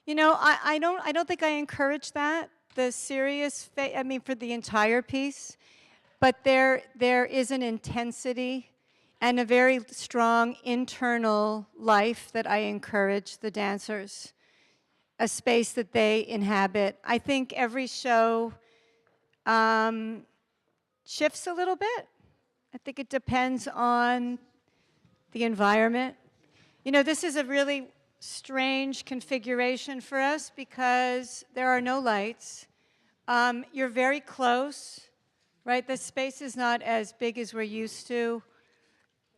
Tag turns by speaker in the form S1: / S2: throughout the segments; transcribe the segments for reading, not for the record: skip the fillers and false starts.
S1: You know, I don't think I encourage that, the serious, I mean, for the entire piece, but there is an intensity and a very strong internal life that I encourage the dancers, a space that they inhabit. I think every show shifts a little bit. I think it depends on the environment. You know, this is a really strange configuration for us because there are no lights. You're very close, right? The space is not as big as we're used to.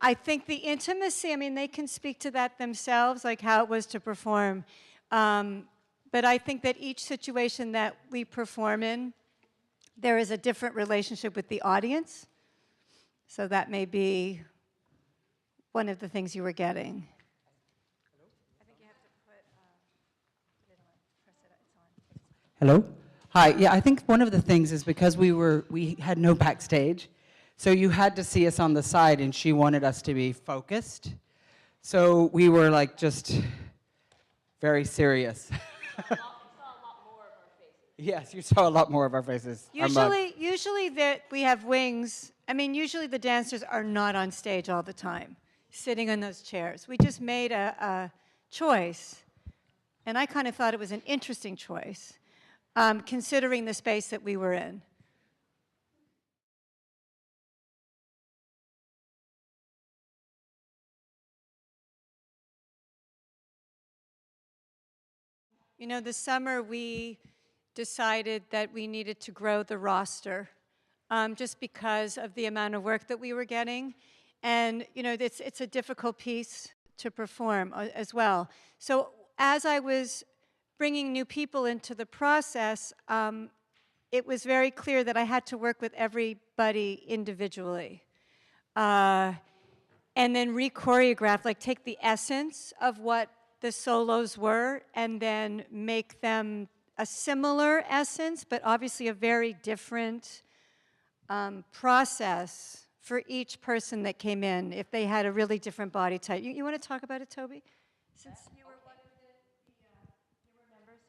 S1: I think the intimacy, I mean, they can speak to that themselves, like how it was to perform. But I think that each situation that we perform in, there is a different relationship with the audience. So that may be one of the things you were getting. I think you have to put it on, press it, it's on.
S2: Hello? Hi, yeah, I think one of the things is because we had no backstage, so you had to see us on the side and she wanted us to be focused. So we were like just very serious. Yes, you saw a lot more of our faces.
S1: Usually that we have wings. I mean, usually the dancers are not on stage all the time, sitting on those chairs. We just made a choice, and I kind of thought it was an interesting choice, considering the space that we were in. You know, this summer we decided that we needed to grow the roster just because of the amount of work that we were getting. And, you know, it's a difficult piece to perform as well. So as I was bringing new people into the process, it was very clear that I had to work with everybody individually. And then re-choreograph, like take the essence of what the solos were and then make them a similar essence, but obviously a very different process for each person that came in if they had a really different body type. You want to talk about it, Toby? Since you were one of the newer members.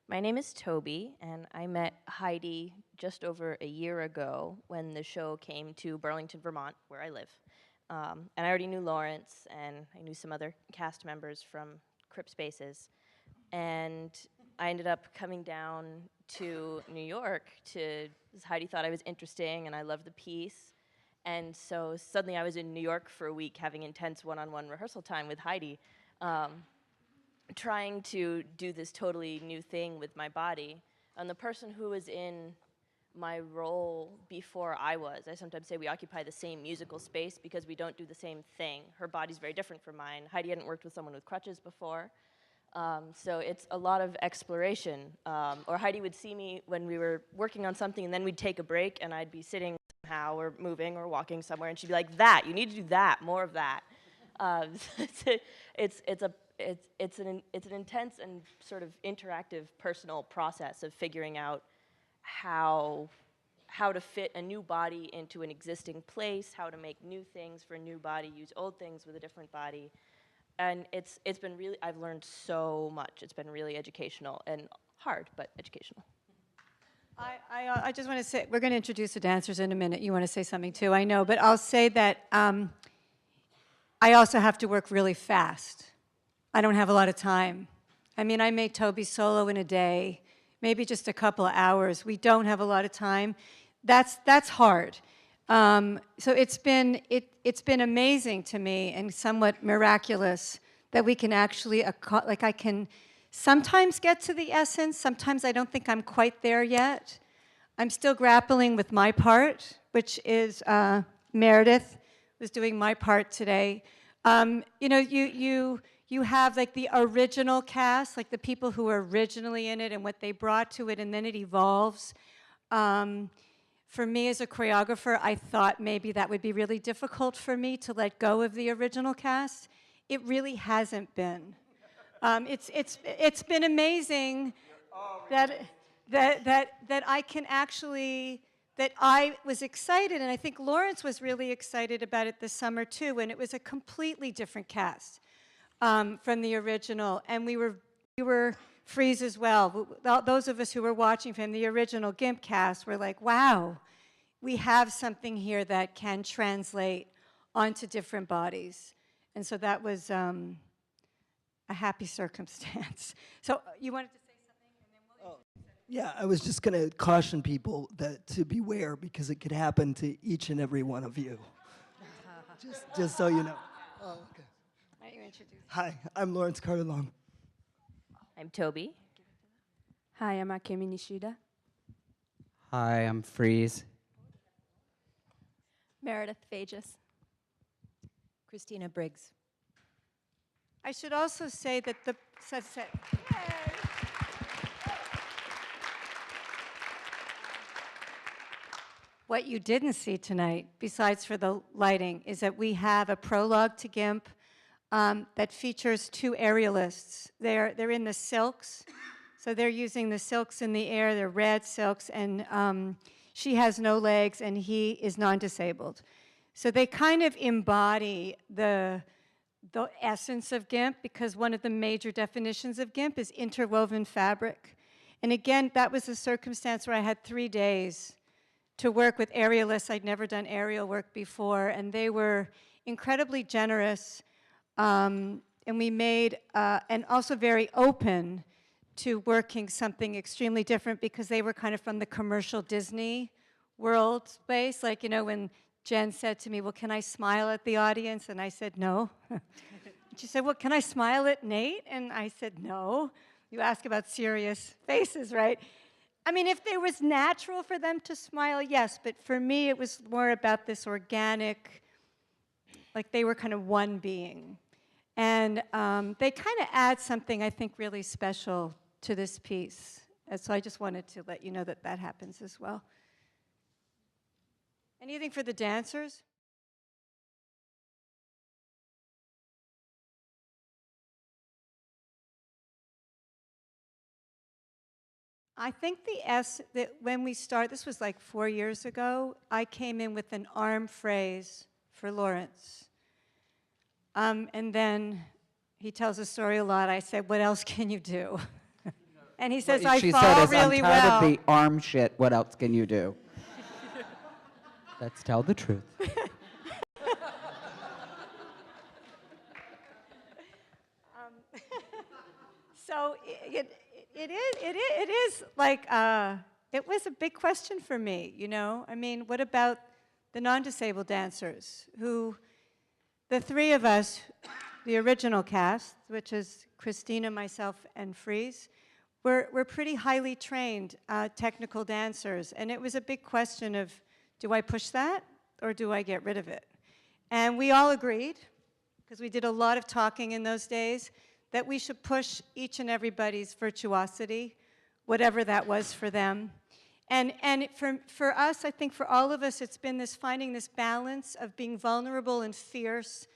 S3: My name is Toby, and I met Heidi just over a year ago when the show came to Burlington, Vermont, where I live. And I already knew Lawrence, and I knew some other cast members from Crip Spaces. And I ended up coming down to New York because Heidi thought I was interesting, and I loved the piece. And so suddenly I was in New York for a week having intense one-on-one rehearsal time with Heidi, trying to do this totally new thing with my body. And the person who was in my role before I sometimes say we occupy the same musical space because we don't do the same thing. Her body's very different from mine. Heidi hadn't worked with someone with crutches before. So it's a lot of exploration. Or Heidi would see me when we were working on something, and then we'd take a break, and I'd be sitting somehow or moving or walking somewhere, and she'd be like, "That, you need to do that, more of that." It's an intense and sort of interactive personal process of figuring out how to fit a new body into an existing place, how to make new things for a new body, use old things with a different body. And it's been really, I've learned so much. It's been really educational and hard, but educational.
S1: I just want to say, we're going to introduce the dancers in a minute. You want to say something too, I know, but I'll say that I also have to work really fast. I don't have a lot of time. I mean, I made Toby solo in a day, maybe just a couple of hours. We don't have a lot of time. That's hard. So it's been amazing to me and somewhat miraculous that we can actually, like I can sometimes get to the essence, sometimes I don't think I'm quite there yet. I'm still grappling with my part, which is Meredith was doing my part today. You know, you have like the original cast, like the people who were originally in it and what they brought to it, and then it evolves. For me as a choreographer, I thought maybe that would be really difficult for me to let go of the original cast. It really hasn't been. It's been amazing that I can actually, that I was excited, and I think Lawrence was really excited about it this summer too, and it was a completely different cast from the original, and we were You were Freeze as well. Those of us who were watching from the original GIMP cast were like, wow, we have something here that can translate onto different bodies. And so that was a happy circumstance. So you wanted to say something? And then we'll
S4: Yeah, I was just going to caution people that to beware because it could happen to each and every one of you. just so you know. Oh, okay.
S1: Why don't you introduce?
S4: Hi, I'm Lawrence Carter-Long.
S3: I'm Toby.
S5: Hi, I'm Akemi Nishida.
S2: Hi, I'm Freeze.
S5: Meredith Phages.
S6: Christina Briggs.
S1: I should also say that the what you didn't see tonight, besides for the lighting, is that we have a prologue to GIMP that features two aerialists. They're in the silks, so they're using the silks in the air. They're red silks, and she has no legs, and he is non-disabled. So they kind of embody the essence of GIMP, because one of the major definitions of GIMP is interwoven fabric. And again, that was a circumstance where I had 3 days to work with aerialists. I'd never done aerial work before, and they were incredibly generous, and we made, and also very open to working something extremely different, because they were kind of from the commercial Disney world space. Like, you know, when Jen said to me, well, can I smile at the audience? And I said, no. She said, well, can I smile at Nate? And I said, no. You ask about serious faces, right? I mean, if it was natural for them to smile, yes, but for me, it was more about this organic, like they were kind of one being. And they kind of add something, I think, really special to this piece. And so I just wanted to let you know that that happens as well. Anything for the dancers? I think that when we start, this was like 4 years ago, I came in with an arm phrase for Lawrence. And then he tells a story a lot. I said, what else can you do? And he says, I fall really well.
S2: I'm tired of the arm shit. What else can you do? Let's tell the truth.
S1: So it is like, it was a big question for me, you know? I mean, what about the non-disabled dancers who, the three of us, the original cast, which is Christina, myself, and Freeze, we're pretty highly trained technical dancers. And it was a big question of, do I push that or do I get rid of it? And we all agreed, because we did a lot of talking in those days, that we should push each and everybody's virtuosity, whatever that was for them. And for us, I think for all of us, it's been this finding this balance of being vulnerable and fierce,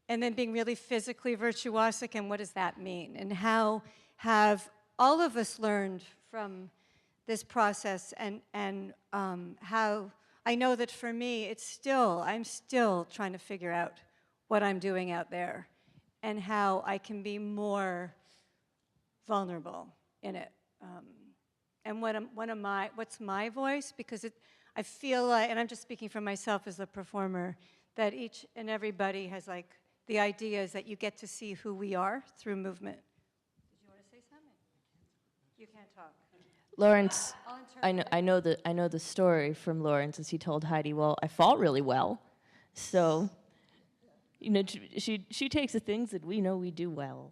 S1: and then being really physically virtuosic, and what does that mean? And how have all of us learned from this process, and how I know that for me, I'm still trying to figure out what I'm doing out there, and how I can be more vulnerable in it. And what's my voice? Because I feel like, and I'm just speaking for myself as a performer, that each and everybody has like, the idea is that you get to see who we are through movement. Did you want to say something? You can't talk.
S3: Lawrence, I know the story from Lawrence, as he told Heidi, well, I fall really well. So, you know, she takes the things that we know we do well.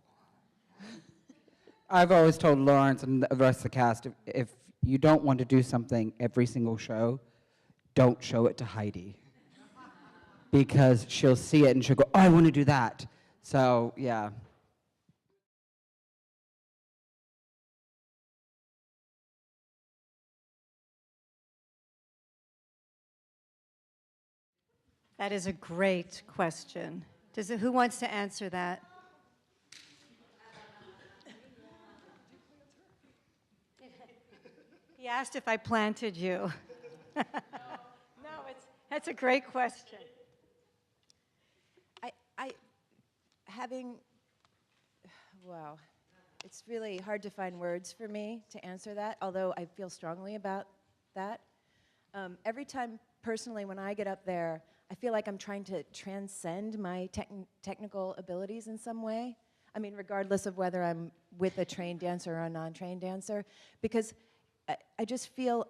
S2: I've always told Lawrence and the rest of the cast, if you don't want to do something every single show, don't show it to Heidi. Because she'll see it and she'll go, oh, I want to do that. So, yeah.
S1: That is a great question. Who wants to answer that? He asked if I planted you. No, that's a great question.
S6: Wow. It's really hard to find words for me to answer that, although I feel strongly about that. Every time, personally, when I get up there, I feel like I'm trying to transcend my technical abilities in some way. I mean, regardless of whether I'm with a trained dancer or a non-trained dancer, because I just feel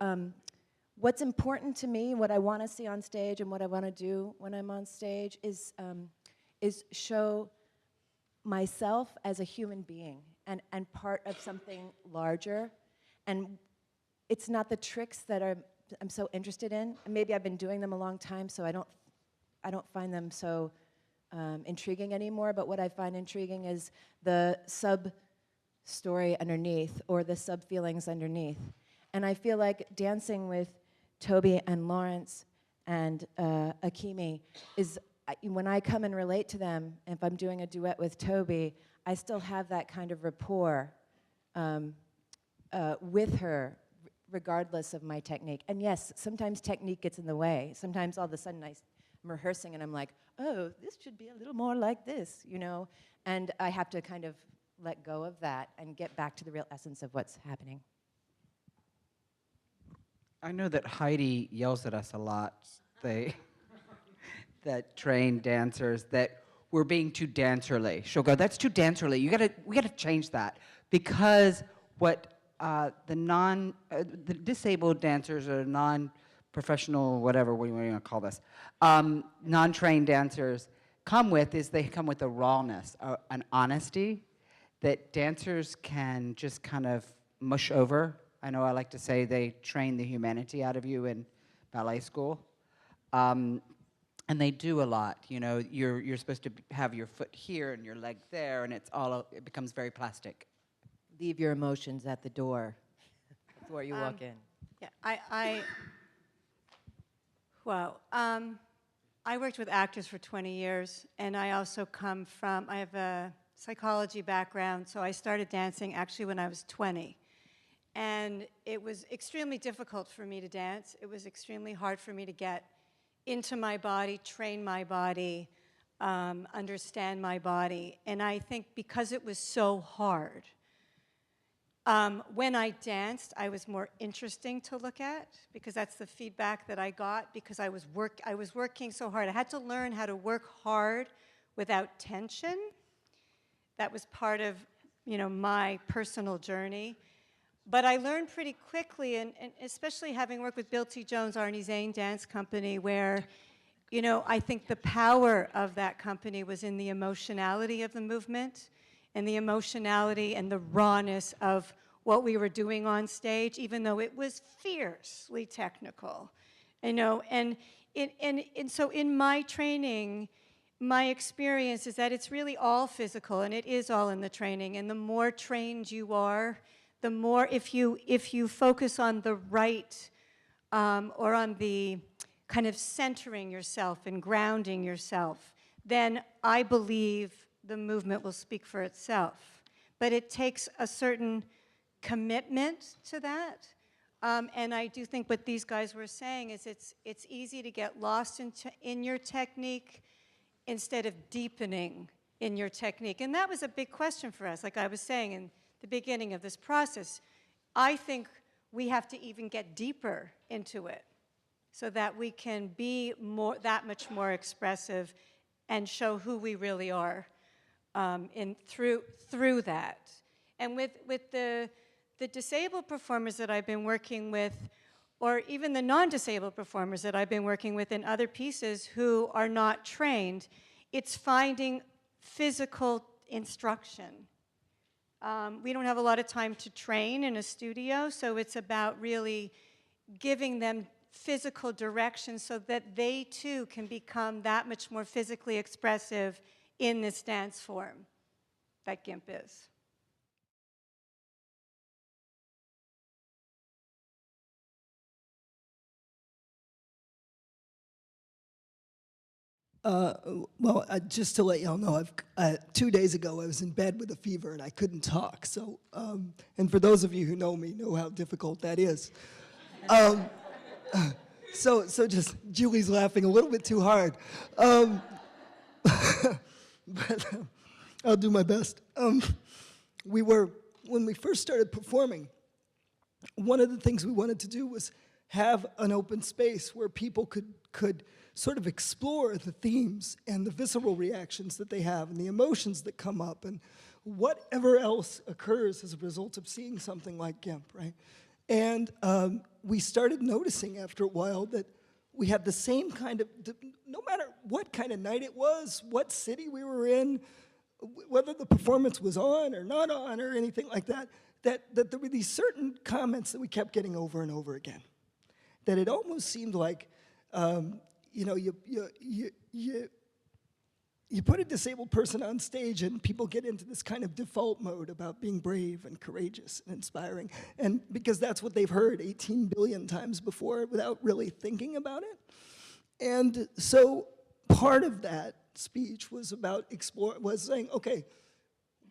S6: what's important to me, what I want to see on stage and what I want to do when I'm on stage is show myself as a human being and part of something larger. And it's not the tricks that I'm so interested in. Maybe I've been doing them a long time, so I don't find them so intriguing anymore. But what I find intriguing is the sub-story underneath or the sub-feelings underneath. And I feel like dancing with Toby and Lawrence and Akimi is, when I come and relate to them, if I'm doing a duet with Toby, I still have that kind of rapport with her, regardless of my technique. And yes, sometimes technique gets in the way. Sometimes all of a sudden I'm rehearsing and I'm like, oh, this should be a little more like this, you know? And I have to kind of let go of that and get back to the real essence of what's happening.
S2: I know that Heidi yells at us a lot, that trained dancers, that we're being too dancerly. She'll go, that's too dancerly. We gotta change that. Because what the disabled dancers or non-professional, whatever we want to call this, non-trained dancers come with is they come with a rawness, an honesty that dancers can just kind of mush over. I know I like to say they train the humanity out of you in ballet school. And they do a lot, you know. You're supposed to have your foot here and your leg there, and it becomes very plastic.
S6: Leave your emotions at the door before you walk in.
S1: Yeah, well, I worked with actors for 20 years, and I also I have a psychology background, so I started dancing actually when I was 20. And it was extremely difficult for me to dance. It was extremely hard for me to get into my body, train my body, understand my body. And I think because it was so hard, when I danced, I was more interesting to look at, because that's the feedback that I got, because I was working so hard. I had to learn how to work hard without tension. That was part of, you know, my personal journey. But I learned pretty quickly, and especially having worked with Bill T. Jones, Arnie Zane Dance Company, where, you know, I think the power of that company was in the emotionality of the movement, and the emotionality and the rawness of what we were doing on stage, even though it was fiercely technical, you know. And so in my training, my experience is that it's really all physical, and it is all in the training. And the more trained you are, the more, if you focus on the right, or on the kind of centering yourself and grounding yourself, then I believe the movement will speak for itself. But it takes a certain commitment to that. And I do think what these guys were saying is it's easy to get lost in your technique instead of deepening in your technique. And that was a big question for us, like I was saying in the beginning of this process. I think we have to even get deeper into it so that we can be that much more expressive and show who we really are through that. And with the disabled performers that I've been working with, or even the non-disabled performers that I've been working with in other pieces who are not trained, it's finding physical instruction. We don't have a lot of time to train in a studio, so it's about really giving them physical direction so that they too can become that much more physically expressive in this dance form that GIMP is.
S4: Well, just to let y'all know, 2 days ago I was in bed with a fever and I couldn't talk. So, and for those of you who know me, know how difficult that is. So just Julie's laughing a little bit too hard, but I'll do my best. We were when we first started performing, one of the things we wanted to do was have an open space where people could sort of explore the themes and the visceral reactions that they have and the emotions that come up and whatever else occurs as a result of seeing something like GIMP, right? And we started noticing after a while that we had the same kind of, no matter what kind of night it was, what city we were in, whether the performance was on or not on or anything like that, that there were these certain comments that we kept getting over and over again. That it almost seemed like, you know, you put a disabled person on stage and people get into this kind of default mode about being brave and courageous and inspiring, and because that's what they've heard 18 billion times before without really thinking about it. And so part of that speech was about saying, okay,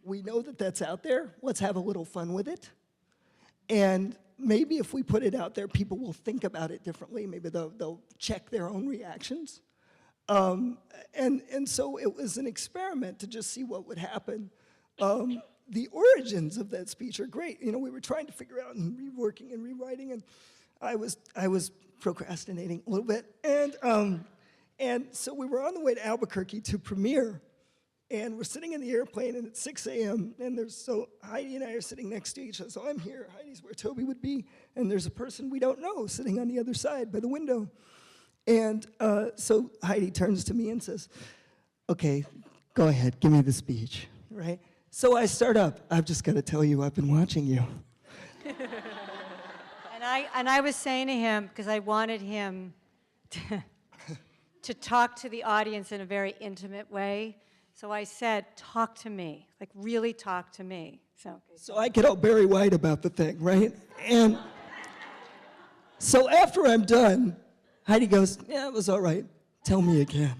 S4: we know that that's out there, let's have a little fun with it. And maybe if we put it out there, people will think about it differently. Maybe they'll check their own reactions. And so it was an experiment to just see what would happen. The origins of that speech are great. You know, we were trying to figure out and reworking and rewriting, and I was procrastinating a little bit. And so we were on the way to Albuquerque to premiere, and we're sitting in the airplane, and it's 6 a.m., and so Heidi and I are sitting next to each other. So I'm here, Heidi's where Toby would be, and there's a person we don't know sitting on the other side by the window. And so Heidi turns to me and says, okay, go ahead, give me the speech, right? So I start up, I've just got to tell you, I've been watching you.
S1: And I was saying to him, because I wanted him to talk to the audience in a very intimate way, so I said, talk to me, like really talk to me. So
S4: I get all Barry White about the thing, right? And so after I'm done, Heidi goes, yeah, it was all right. Tell me again.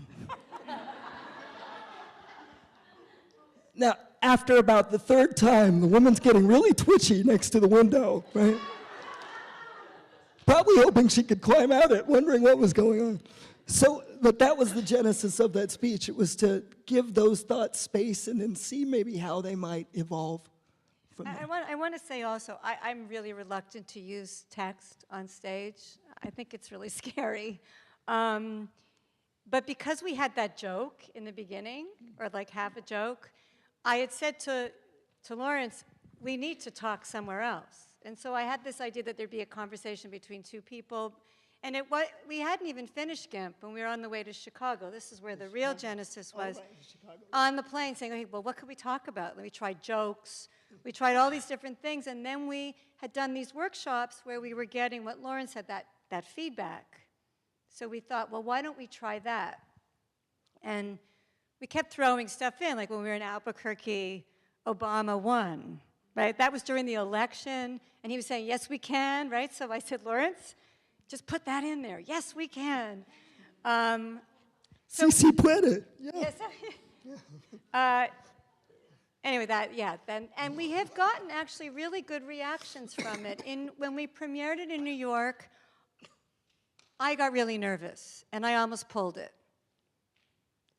S4: Now, after about the third time, the woman's getting really twitchy next to the window, right? Probably hoping she could climb out it, wondering what was going on. So, but that was the genesis of that speech. It was to give those thoughts space and then see maybe how they might evolve from there.
S1: I want to say also, I'm really reluctant to use text on stage. I think it's really scary. But because we had that joke in the beginning, or like half a joke, I had said to Lawrence, we need to talk somewhere else. And so I had this idea that there'd be a conversation between two people. And we hadn't even finished GIMP when we were on the way to Chicago. This is where the real genesis was. On the plane saying, okay, well, what could we talk about? And we tried jokes. We tried all these different things. And then we had done these workshops where we were getting what Lawrence had, that feedback. So we thought, well, why don't we try that? And we kept throwing stuff in, like when we were in Albuquerque, Obama won, right? That was during the election, and he was saying, yes, we can, right? So I said, Lawrence, just put that in there. Yes, we can.
S4: Si puede. Yeah.
S1: Yes. Anyway, and we have gotten actually really good reactions from it. When we premiered it in New York, I got really nervous, and I almost pulled it.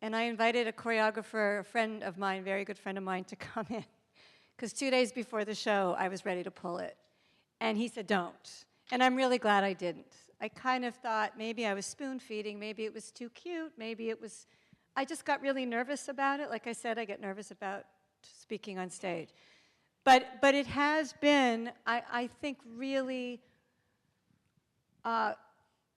S1: And I invited a choreographer, a friend of mine, very good friend of mine, to come in. Because 2 days before the show, I was ready to pull it. And he said, don't. And I'm really glad I didn't. I kind of thought maybe I was spoon-feeding, maybe it was too cute, maybe it was... I just got really nervous about it. Like I said, I get nervous about speaking on stage. But it has been, I think, really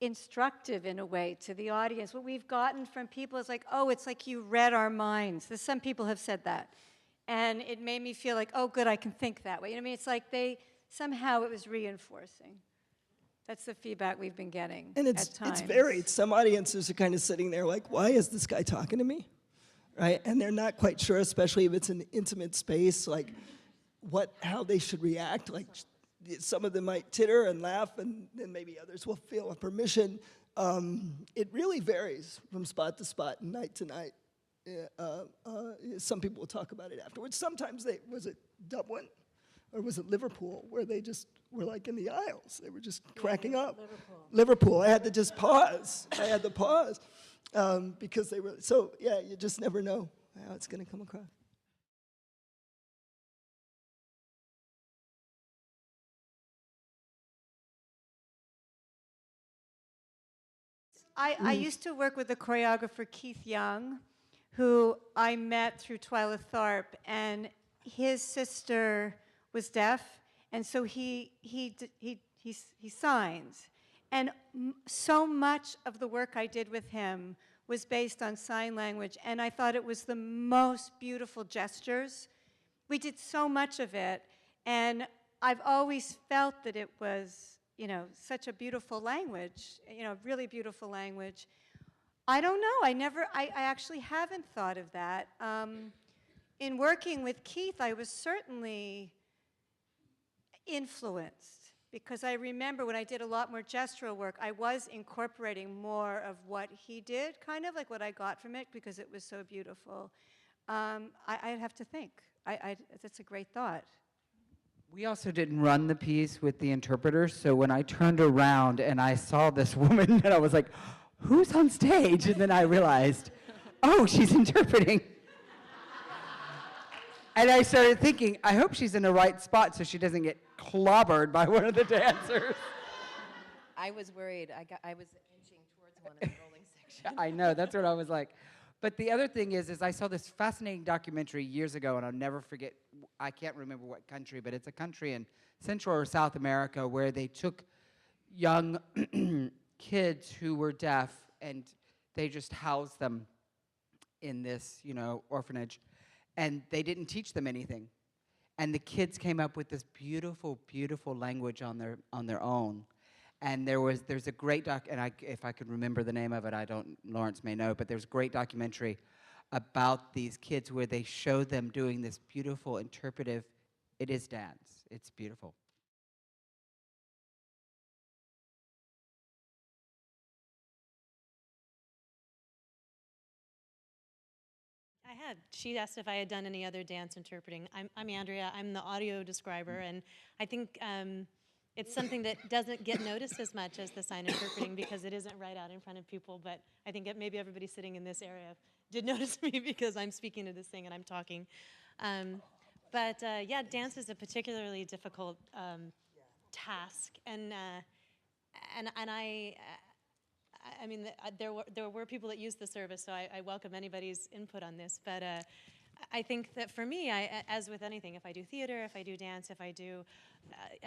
S1: instructive in a way to the audience. What we've gotten from people is like, oh, it's like you read our minds. Some people have said that. And it made me feel like, oh, good, I can think that way. You know what I mean? It's like somehow it was reinforcing. That's the feedback we've been getting
S4: and
S1: at times.
S4: It's varied. Some audiences are kind of sitting there like, why is this guy talking to me? Right? And they're not quite sure, especially if it's an intimate space, like how they should react. Like some of them might titter and laugh, and then maybe others will feel a permission. It really varies from spot to spot and night to night. Some people will talk about it afterwards. Sometimes was it Dublin or was it Liverpool where they just were like in the aisles. They were just cracking up. Liverpool. I had to just pause. Because they were, so yeah, you just never know how it's going to come across.
S1: I used to work with the choreographer Keith Young, who I met through Twyla Tharp, and his sister was deaf, and so he signs. And so much of the work I did with him was based on sign language, and I thought it was the most beautiful gestures. We did so much of it, and I've always felt that it was, you know, such a beautiful language, you know, really beautiful language. I don't know, I actually haven't thought of that. In working with Keith, I was certainly influenced, because I remember when I did a lot more gestural work, I was incorporating more of what he did, kind of like what I got from it, because it was so beautiful. I'd have to think. That's a great thought.
S2: We also didn't run the piece with the interpreter, so when I turned around and I saw this woman, and I was like, who's on stage? And then I realized, oh, she's interpreting. And I started thinking, I hope she's in the right spot so she doesn't get clobbered by one of the dancers.
S6: I was worried. I was inching towards one in the rolling section.
S2: I know, that's what I was like. But the other thing is I saw this fascinating documentary years ago, and I'll never forget, I can't remember what country, but it's a country in Central or South America where they took young kids who were deaf, and they just housed them in this, you know, orphanage, and they didn't teach them anything. And the kids came up with this beautiful, beautiful language on their own. And there's a great doc, and if I could remember the name of it, Lawrence may know, but there's a great documentary about these kids where they show them doing this beautiful interpretive, it is dance. It's beautiful.
S7: I had. She asked if I had done any other dance interpreting. I'm Andrea. I'm the audio describer, and I think it's something that doesn't get noticed as much as the sign interpreting because it isn't right out in front of people, but I think maybe everybody sitting in this area did notice me because I'm speaking to this thing and I'm talking. Yeah, dance is a particularly difficult task, and I mean, there were people that used the service, so I welcome anybody's input on this. But I think that for me, as with anything, if I do theater, if I do dance, if I do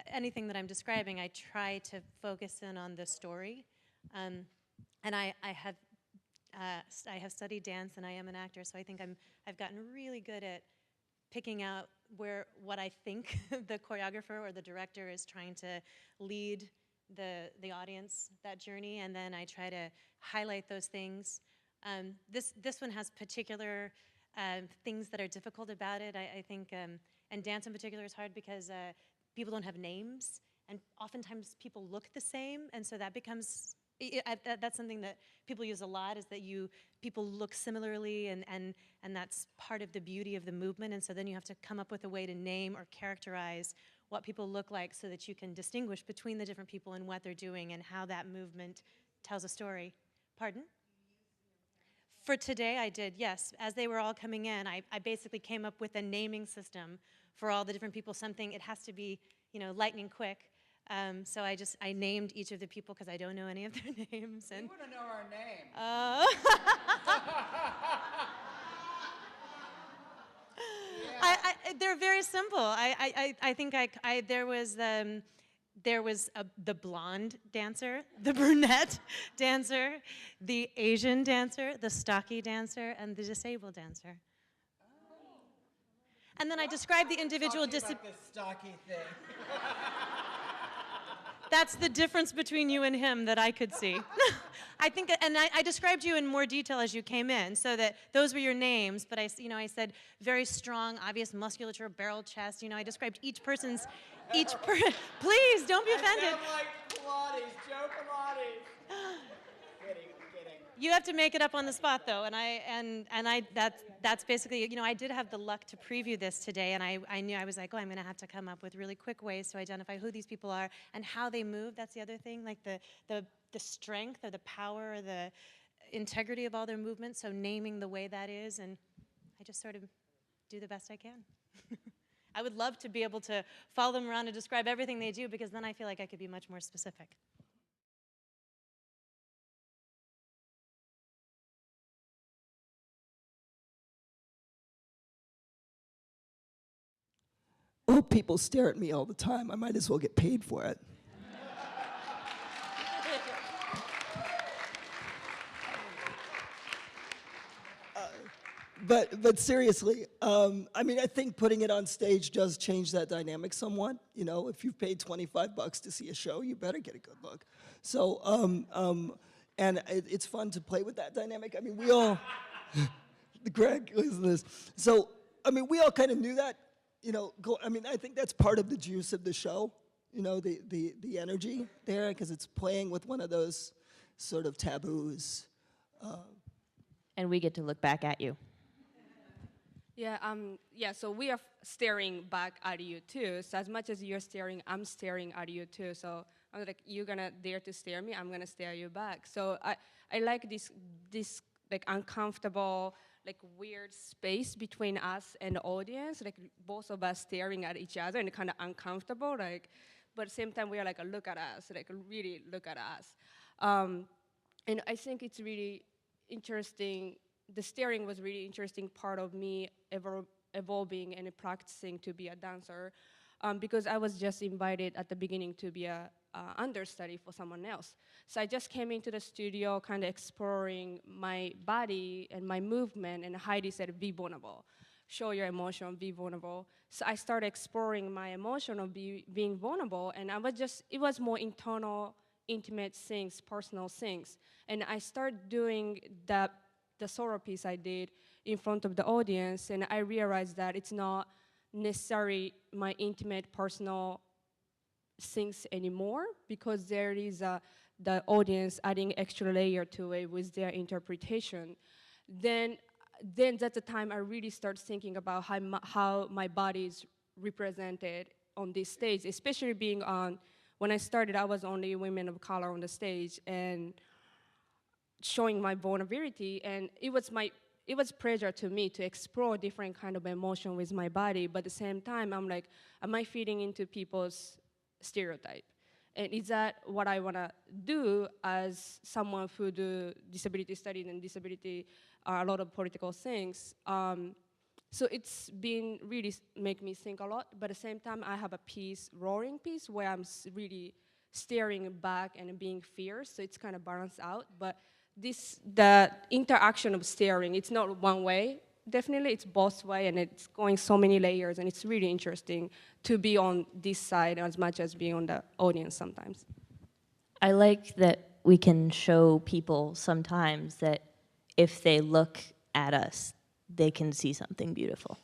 S7: anything that I'm describing, I try to focus in on the story. And I have studied dance, and I am an actor, so I think I've gotten really good at picking out what I think the choreographer or the director is trying to lead the audience that journey, and then I try to highlight those things. This one has particular things that are difficult about it. I think, and dance in particular is hard because people don't have names, and oftentimes people look the same, and so that becomes, that's something that people use a lot, is that people look similarly, and that's part of the beauty of the movement, and so then you have to come up with a way to name or characterize what people look like so that you can distinguish between the different people and what they're doing and how that movement tells a story. Pardon? For today, I did, yes. As they were all coming in, I basically came up with a naming system for all the different people. It has to be, you know, lightning quick. So I named each of the people because I don't know any of their names. And
S2: we want to know our names.
S7: They're very simple. I think there was the blonde dancer, the brunette dancer, the Asian dancer, the stocky dancer, and the disabled dancer. And then I described the individual disability.
S2: Like the stocky thing.
S7: That's the difference between you and him that I could see. I think, and I described you in more detail as you came in, so that those were your names. But I said very strong, obvious musculature, barrel chest. I described each person's, Please don't be offended.
S2: I like Pilates, Joe Pilates. Kidding.
S7: You have to make it up on the spot, though, that's basically, I did have the luck to preview this today, and I knew, I was like, I'm going to have to come up with really quick ways to identify who these people are and how they move. That's the other thing, like the strength or the power or the integrity of all their movements, so naming the way that is, and I just sort of do the best I can. I would love to be able to follow them around and describe everything they do, because then I feel like I could be much more specific.
S4: oh, people stare at me all the time. I might as well get paid for it. But seriously, I mean, I think putting it on stage does change that dynamic somewhat. You know, if you've paid $25 to see a show, you better get a good look. So, and it's fun to play with that dynamic. I mean, we all, Greg, listen to this. So, I mean, we all kind of knew that, you know, I mean, I think that's part of the juice of the show, you know, the energy there, because it's playing with one of those sort of taboos.
S3: And we get to look back at you.
S5: Yeah, so we are staring back at you too. So as much as you're staring, I'm staring at you too. So I'm like, you're gonna dare to stare me, I'm gonna stare you back. So I like this like uncomfortable, like weird space between us and the audience, like both of us staring at each other and kind of uncomfortable, like, but at the same time we are like, look at us, like really look at us. And I think it's really interesting. The staring was really interesting part of me evolving and practicing to be a dancer, because I was just invited at the beginning to be a understudy for someone else. So I just came into the studio kind of exploring my body and my movement, and Heidi said, be vulnerable. Show your emotion, be vulnerable. So I started exploring my emotion of being vulnerable, and it was more internal, intimate things, personal things. And I started doing the solo piece I did in front of the audience, and I realized that it's not necessarily my intimate, personal things anymore, because there is the audience adding extra layer to it with their interpretation. Then that's the time I really start thinking about how my body is represented on this stage, especially being on, when I started, I was only women of color on the stage, and showing my vulnerability, and it was pleasure to me to explore different kind of emotion with my body, but at the same time, I'm like, am I feeding into people's stereotype? And is that what I wanna do as someone who do disability studies and disability are a lot of political things? So it's been really make me think a lot, but at the same time, I have a piece, roaring piece, where I'm really staring back and being fierce, so it's kind of balanced out, but the interaction of staring, it's not one way, definitely, it's both way, and it's going so many layers, and it's really interesting to be on this side as much as being on the audience sometimes.
S3: I like that we can show people sometimes that if they look at us, they can see something beautiful.